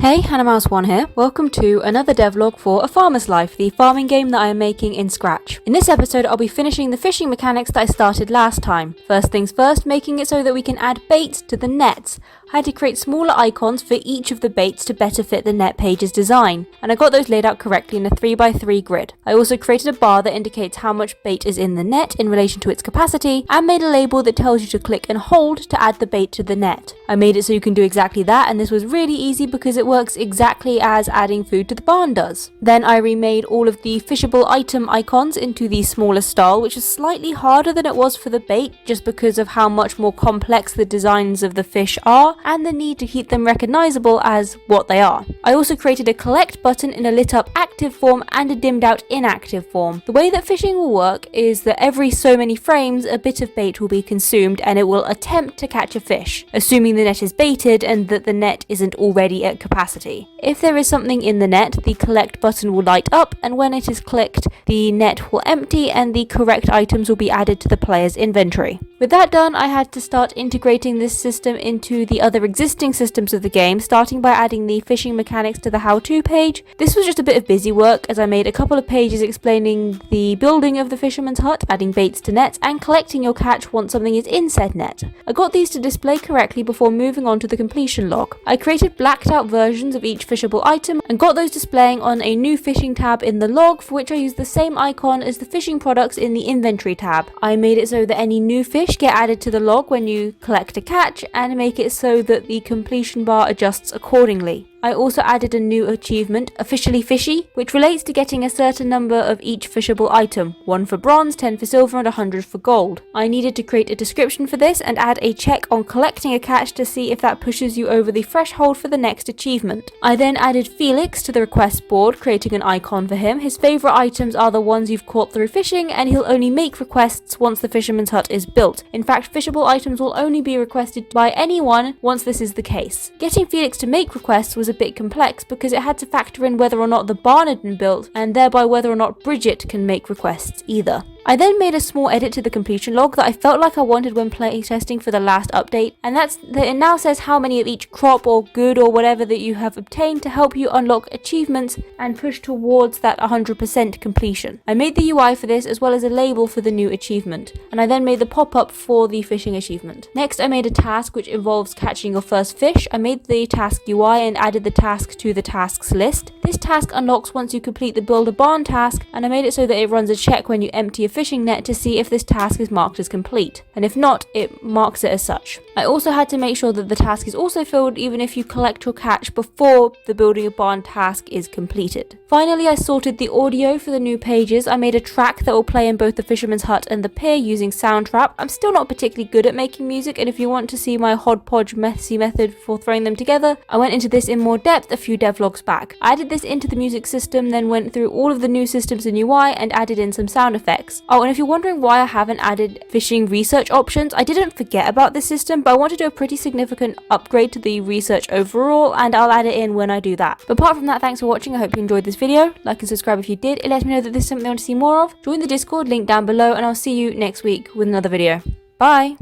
Hey, HannahMouse1 here. Welcome to another devlog for A Farmer's Life, the farming game that I am making in Scratch. In this episode, I'll be finishing the fishing mechanics that I started last time. First things first, making it so that we can add baits to the nets. I had to create smaller icons for each of the baits to better fit the net page's design, and I got those laid out correctly in a 3x3 grid. I also created a bar that indicates how much bait is in the net in relation to its capacity, and made a label that tells you to click and hold to add the bait to the net. I made it so you can do exactly that, and this was really easy because it works exactly as adding food to the barn does. Then I remade all of the fishable item icons into the smaller style, which is slightly harder than it was for the bait, just because of how much more complex the designs of the fish are, and the need to keep them recognizable as what they are. I also created a collect button in a lit up active form and a dimmed out inactive form. The way that fishing will work is that every so many frames a bit of bait will be consumed and it will attempt to catch a fish, assuming the net is baited and that the net isn't already at capacity. If there is something in the net, the collect button will light up, and when it is clicked, the net will empty and the correct items will be added to the player's inventory. With that done, I had to start integrating this system into the other existing systems of the game, starting by adding the fishing mechanics to the how-to page. This was just a bit of busy work, as I made a couple of pages explaining the building of the fisherman's hut, adding baits to nets, and collecting your catch once something is in said net. I got these to display correctly before moving on to the completion log. I created blacked out versions of each fishable item and got those displaying on a new fishing tab in the log, for which I used the same icon as the fishing products in the inventory tab. I made it so that any new fish get added to the log when you collect a catch, and make it so that the completion bar adjusts accordingly. I also added a new achievement, Officially Fishy, which relates to getting a certain number of each fishable item, 1 for bronze, 10 for silver and 100 for gold. I needed to create a description for this and add a check on collecting a catch to see if that pushes you over the threshold for the next achievement. I then added Felix to the request board, creating an icon for him. His favourite items are the ones you've caught through fishing, and he'll only make requests once the fisherman's hut is built. In fact, fishable items will only be requested by anyone once this is the case. Getting Felix to make requests was a bit complex because it had to factor in whether or not the barn had been built, and thereby whether or not Bridget can make requests either. I then made a small edit to the completion log that I felt like I wanted when playtesting for the last update, and that's that it now says how many of each crop or good or whatever that you have obtained to help you unlock achievements and push towards that 100% completion. I made the UI for this as well as a label for the new achievement, and I then made the pop-up for the fishing achievement. Next, I made a task which involves catching your first fish. I made the task UI and added the task to the tasks list. This task unlocks once you complete the build a barn task, and I made it so that it runs a check when you empty a fishing net to see if this task is marked as complete, and if not, it marks it as such. I also had to make sure that the task is also filled even if you collect your catch before the building a barn task is completed. Finally, I sorted the audio for the new pages. I made a track that will play in both the fisherman's hut and the pier using Soundtrap. I'm still not particularly good at making music, and if you want to see my hodgepodge messy method for throwing them together, I went into this in more depth a few devlogs back. I added this into the music system, then went through all of the new systems in UI and added in some sound effects. Oh, and if you're wondering why I haven't added fishing research options, I didn't forget about this system, but I want to do a pretty significant upgrade to the research overall, and I'll add it in when I do that. But apart from that, thanks for watching. I hope you enjoyed this video. Like and subscribe if you did. It lets me know that this is something I want to see more of. Join the Discord, link down below, and I'll see you next week with another video. Bye!